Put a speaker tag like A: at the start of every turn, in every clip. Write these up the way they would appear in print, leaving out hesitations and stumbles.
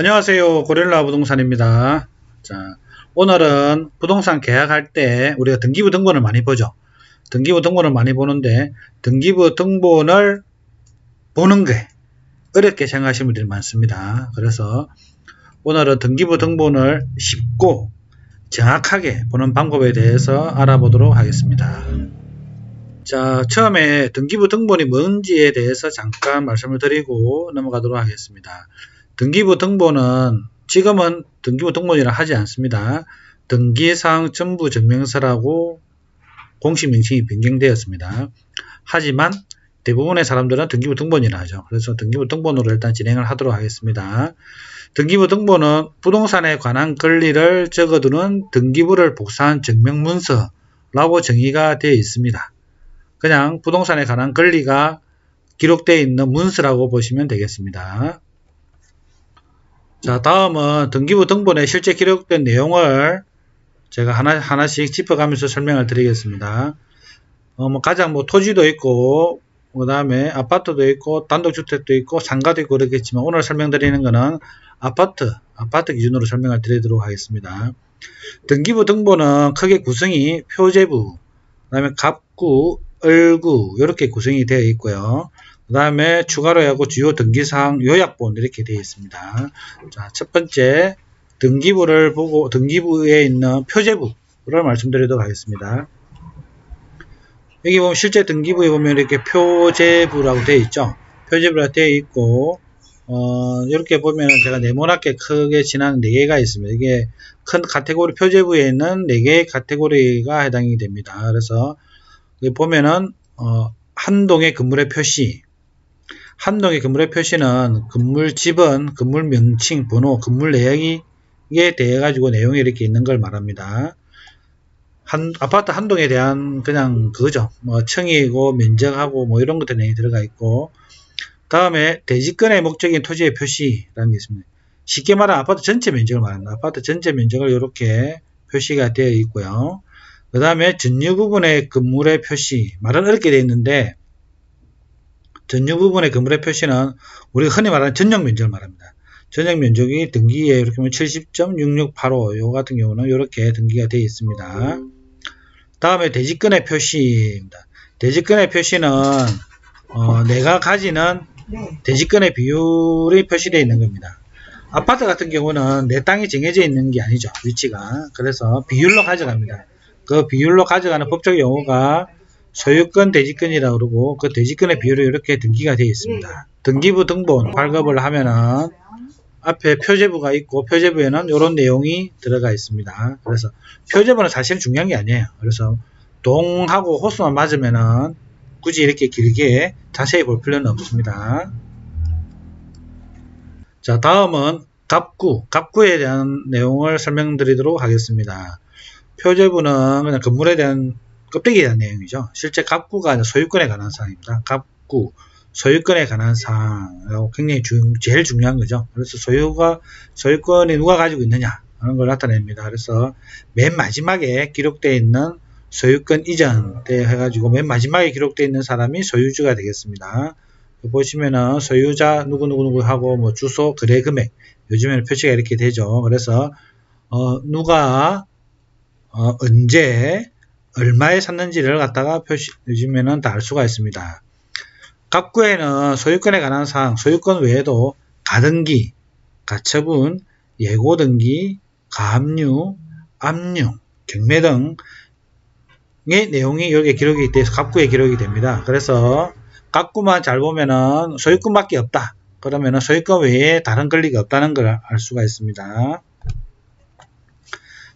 A: 안녕하세요. 고릴라 부동산입니다. 자, 오늘은 부동산 계약할 때 우리가 등기부 등본을 많이 보죠. 등기부 등본을 많이 보는데 등기부 등본을 보는 게 어렵게 생각하시는 분들이 많습니다. 그래서 오늘은 등기부 등본을 쉽고 정확하게 보는 방법에 대해서 알아보도록 하겠습니다. 자, 처음에 등기부 등본이 뭔지에 대해서 잠깐 말씀을 드리고 넘어가도록 하겠습니다. 등기부 등본은 지금은 등기부 등본이라 하지 않습니다. 등기사항 전부 증명서라고 공식 명칭이 변경되었습니다. 하지만 대부분의 사람들은 등기부 등본이라 하죠. 그래서 등기부 등본으로 일단 진행을 하도록 하겠습니다. 등기부 등본은 부동산에 관한 권리를 적어두는 등기부를 복사한 증명문서라고 정의가 되어 있습니다. 그냥 부동산에 관한 권리가 기록되어 있는 문서라고 보시면 되겠습니다. 자, 다음은 등기부 등본에 실제 기록된 내용을 제가 하나씩 짚어가면서 설명을 드리겠습니다. 가장 토지도 있고, 그 다음에 아파트도 있고, 단독주택도 있고, 상가도 있고 그렇겠지만 오늘 설명드리는 것은 아파트 기준으로 설명을 드리도록 하겠습니다. 등기부 등본은 크게 구성이 표제부, 그 다음에 갑구, 을구 이렇게 구성이 되어 있고요. 그 다음에 추가로 하고 주요 등기사항 요약본 이렇게 되어 있습니다. 자, 첫 번째 등기부를 보고 등기부에 있는 표제부를 말씀드리도록 하겠습니다. 여기 보면 실제 등기부에 보면 이렇게 표제부라고 되어 있죠. 표제부라고 되어 있고 이렇게 보면 제가 네모나게 크게 지난 4개가 있습니다. 이게 큰 카테고리 표제부에 있는 4개의 카테고리가 해당이 됩니다. 그래서 여기 보면은 한동의 건물의 표시, 한동의 건물의 표시는 건물 지번, 건물 명칭, 번호, 건물 내역에 대해 가지고 내용이 이렇게 있는 걸 말합니다. 아파트 한동에 대한 그냥 그거죠. 층이고 면적하고 이런 것들 내용이 들어가 있고, 다음에 대지권의 목적인 토지의 표시라는 게 있습니다. 쉽게 말하면 아파트 전체 면적을 말합니다. 아파트 전체 면적을 이렇게 표시가 되어 있고요. 그 다음에 전유 부분의 건물의 표시, 말은 어렵게 되어 있는데 전유 부분의 건물의 표시는 우리가 흔히 말하는 전용 면적을 말합니다. 전용 면적이 등기에 이렇게 보면 70.6685 요 같은 경우는 이렇게 등기가 되어 있습니다. 다음에 대지권의 표시입니다. 대지권의 표시는 내가 가지는 대지권의 비율이 표시되어 있는 겁니다. 아파트 같은 경우는 내 땅이 정해져 있는 게 아니죠. 위치가. 그래서 비율로 가져갑니다. 그 비율로 가져가는 법적 용어가 소유권 대지권이라고 그러고 그 대지권의 비율이 이렇게 등기가 되어 있습니다. 등기부 등본 발급을 하면은 앞에 표제부가 있고 표제부에는 이런 내용이 들어가 있습니다. 그래서 표제부는 사실 중요한 게 아니에요. 그래서 동하고 호수만 맞으면은 굳이 이렇게 길게 자세히 볼 필요는 없습니다. 자, 다음은 갑구에 대한 내용을 설명드리도록 하겠습니다. 표제부는 그냥 건물에 대한 껍데기에 대한 내용이죠. 실제 갑구가 소유권에 관한 사항입니다. 갑구, 소유권에 관한 사항, 굉장히 제일 중요한 거죠. 그래서 소유권이 누가 가지고 있느냐 하는 걸 나타냅니다. 그래서 맨 마지막에 기록되어 있는 소유권 이전 때 해가지고 맨 마지막에 기록되어 있는 사람이 소유주가 되겠습니다. 보시면은 소유자 누구누구 하고 주소, 거래 금액, 요즘에는 표시가 이렇게 되죠. 그래서 누가 언제 얼마에 샀는지를 갖다가 요즘에는 다 알 수가 있습니다. 갑구에는 소유권에 관한 사항, 소유권 외에도 가등기, 가처분, 예고등기, 가압류, 압류, 경매 등의 내용이 여기에 기록이 돼서 갑구에 기록이 됩니다. 그래서 갑구만 잘 보면은 소유권밖에 없다. 그러면은 소유권 외에 다른 권리가 없다는 걸 알 수가 있습니다.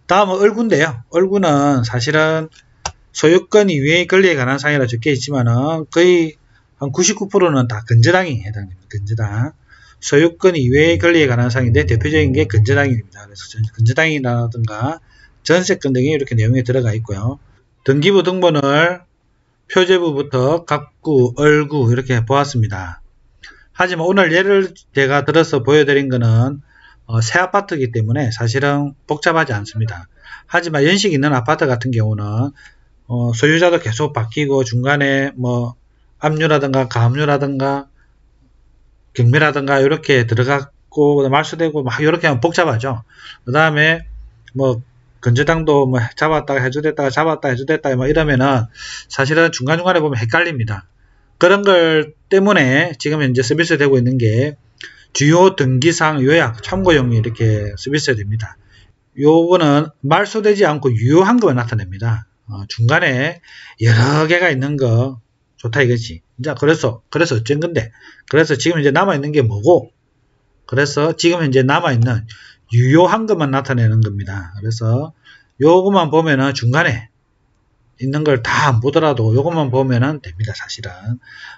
A: 다음은 을구인데요. 을구는 사실은 소유권 이외의 권리에 관한 사항이라 적혀 있지만은 거의 한 99%는 다 건저당이 해당됩니다. 건저당. 소유권 이외의 권리에 관한 사항인데 대표적인 게 건저당입니다. 그래서 건저당이라든가 전세권 등이 이렇게 내용이 들어가 있고요. 등기부 등본을 표제부부터 갑구, 을구 이렇게 보았습니다. 하지만 오늘 예를 제가 들어서 보여드린 거는 새 아파트이기 때문에 사실은 복잡하지 않습니다. 하지만 연식 있는 아파트 같은 경우는 소유자도 계속 바뀌고 중간에 압류라든가 가압류라든가 경매라든가 이렇게 들어가고 있고 말소되고 막 이렇게 하면 복잡하죠. 그 다음에 뭐 건저당도 뭐 잡았다가 해주됐다가 잡았다 해주됐다가 뭐 이러면은 사실은 중간중간에 보면 헷갈립니다. 그런 걸 때문에 지금 현재 서비스 되고 있는 게 주요 등기사항 요약 참고용이 이렇게 서비스 됩니다. 요거는 말소되지 않고 유효한 것만 나타냅니다. 중간에 여러 개가 있는 거 좋다 이거지. 자, 그래서 어쩐 건데? 그래서 지금 이제 남아있는 게 뭐고? 그래서 지금 현재 남아있는 유효한 것만 나타내는 겁니다. 그래서 요것만 보면은 중간에 있는 걸 다 안 보더라도 요것만 보면은 됩니다, 사실은.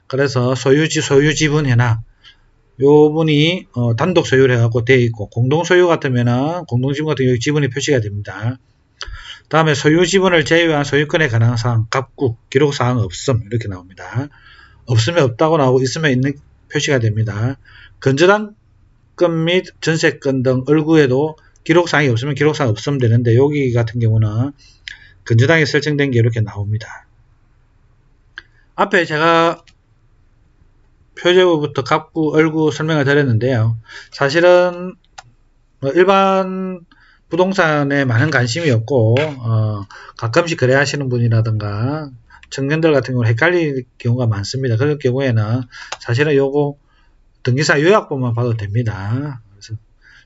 A: 그래서 소유 지분 현황. 요 분이 단독 소유를 해갖고 되어 있고, 공동 소유 같으면은 공동 지분 같은 경우 지분이 표시가 됩니다. 다음에 소유 지분을 제외한 소유권에 관한 사항, 갑구, 기록 사항 없음 이렇게 나옵니다. 없으면 없다고 나오고 있으면 있는 표시가 됩니다. 건저당권 및 전세권 등 얼구에도 기록사항이 없으면 기록사항 없으면 되는데 여기 같은 경우는 건저당에 설정된 게 이렇게 나옵니다. 앞에 제가 표제부부터 갑구, 얼구 설명을 드렸는데요. 사실은 일반 부동산에 많은 관심이 없고 가끔씩 거래하시는 분이라든가 청년들 같은 경우는 헷갈릴 경우가 많습니다. 그럴 경우에는 사실은 요거 등기사 요약본만 봐도 됩니다. 그래서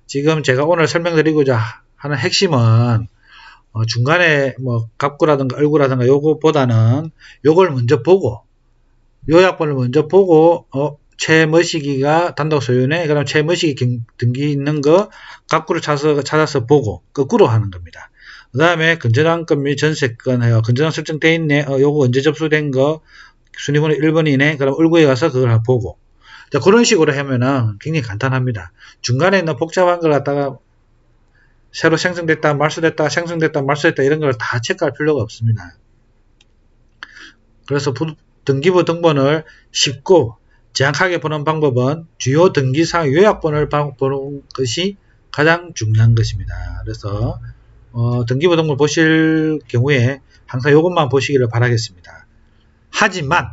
A: 지금 제가 오늘 설명드리고자 하는 핵심은 중간에 뭐 갑구라든가 얼구라든가 요거보다는 요걸 먼저 보고 요약본을 먼저 보고 최머시기가 단독 소유네. 그럼 최머시기 등기 있는 거 갑구를 찾아서 보고 거꾸로 하는 겁니다. 그 다음에 건저당권 및 전세권 해요. 건저당 설정되어 있네. 요거 언제 접수된 거 순위번호 1번이네. 그럼 얼구에 가서 그걸 보고. 자, 그런 식으로 하면은 굉장히 간단합니다. 중간에 있는 복잡한 걸 갖다가 새로 생성됐다, 말소됐다, 생성됐다, 말소됐다 이런 걸 다 체크할 필요가 없습니다. 그래서 등기부 등본을 쉽고 정확하게 보는 방법은 주요 등기사항 요약본을 보는 것이 가장 중요한 것입니다. 그래서 등기부 등본 보실 경우에 항상 이것만 보시기를 바라겠습니다. 하지만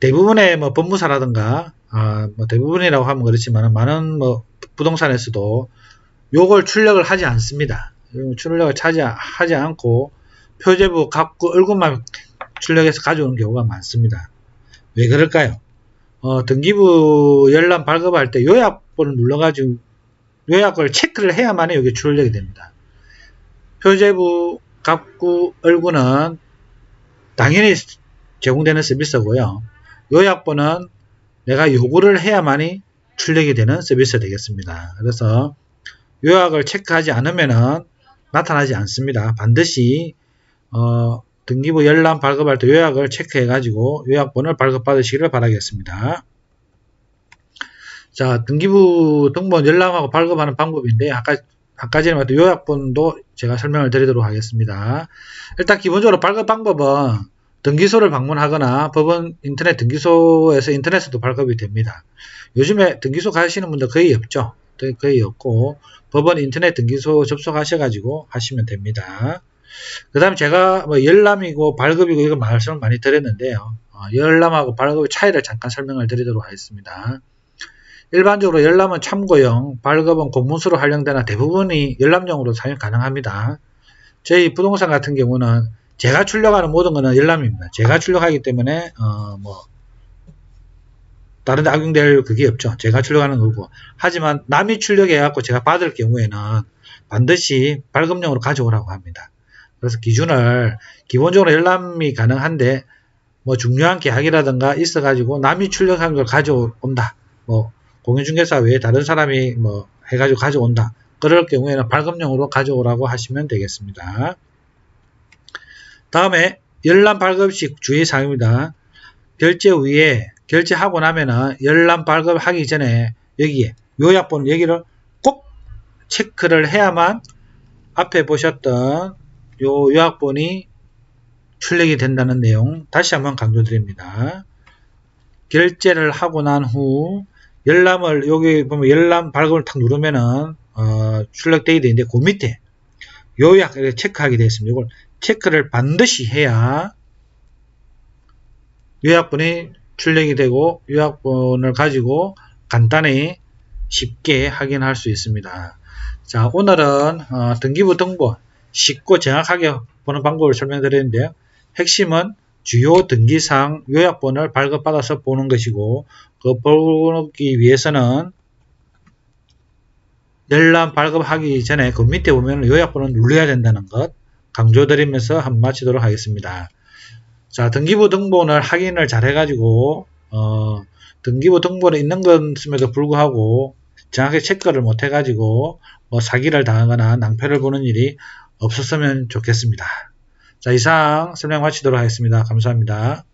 A: 대부분의 뭐 법무사라든가 뭐 대부분이라고 하면 그렇지만 많은 뭐 부동산에서도 요걸 출력을 하지 않습니다. 출력을 하지 않고 표제부, 갑구, 얼굴만 출력해서 가져오는 경우가 많습니다. 왜 그럴까요? 등기부 열람 발급할 때 요약본을 눌러가지고 요약을 체크를 해야만 여기 출력이 됩니다. 표제부, 갑구, 얼굴은 당연히 제공되는 서비스고요. 요약본은 내가 요구를 해야만이 출력이 되는 서비스 되겠습니다. 그래서 요약을 체크하지 않으면 나타나지 않습니다. 반드시 등기부 열람 발급할 때 요약을 체크해 가지고 요약본을 발급받으시기를 바라겠습니다. 자, 등기부 등본 열람하고 발급하는 방법인데 아까 전에 말했던 요약본도 제가 설명을 드리도록 하겠습니다. 일단 기본적으로 발급 방법은 등기소를 방문하거나 법원 인터넷 등기소에서 인터넷에도 발급이 됩니다. 요즘에 등기소 가시는 분들 거의 없죠. 거의 없고 법원 인터넷 등기소 접속하셔가지고 하시면 됩니다. 그 다음에 제가 뭐 열람이고 발급이고 이거 말씀을 많이 드렸는데요. 열람하고 발급의 차이를 잠깐 설명을 드리도록 하겠습니다. 일반적으로 열람은 참고용, 발급은 공문서로 활용되나 대부분이 열람용으로 사용 가능합니다. 저희 부동산 같은 경우는 제가 출력하는 모든 것은 열람입니다. 제가 출력하기 때문에 뭐 다른 데 악용될 그게 없죠. 제가 출력하는 거고. 하지만 남이 출력해 갖고 제가 받을 경우에는 반드시 발급용으로 가져오라고 합니다. 그래서 기준을 기본적으로 열람이 가능한데 뭐 중요한 계약이라든가 있어 가지고 남이 출력한 걸 가져온다. 뭐 공인중개사 외에 다른 사람이 뭐 해가지고 가져온다. 그럴 경우에는 발급용으로 가져오라고 하시면 되겠습니다. 다음에 열람 발급 시 주의사항입니다. 결제 후에 결제하고 나면은 열람 발급하기 전에 여기에 요약본 여기를 꼭 체크를 해야만 앞에 보셨던 요 요약본이 출력이 된다는 내용 다시 한번 강조드립니다. 결제를 하고 난 후 열람을 여기 보면 열람 발급을 탁 누르면은 출력되게 되는데 그 밑에 요약 체크하게 되어 있습니다. 이걸 체크를 반드시 해야 요약본이 출력이 되고 요약본을 가지고 간단히 쉽게 확인할 수 있습니다. 자, 오늘은 등기부 등본 쉽고 정확하게 보는 방법을 설명드렸는데요. 핵심은 주요 등기상 요약본을 발급받아서 보는 것이고, 그 보기 위해서는 열람 발급하기 전에 그 밑에 보면 요약본을 눌러야 된다는 것 강조드리면서 한번 마치도록 하겠습니다. 자, 등기부 등본을 확인을 잘 해가지고 등기부 등본에 있는 것임에도 불구하고 정확하게 체크를 못 해가지고 뭐 사기를 당하거나 낭패를 보는 일이 없었으면 좋겠습니다. 자, 이상 설명 마치도록 하겠습니다. 감사합니다.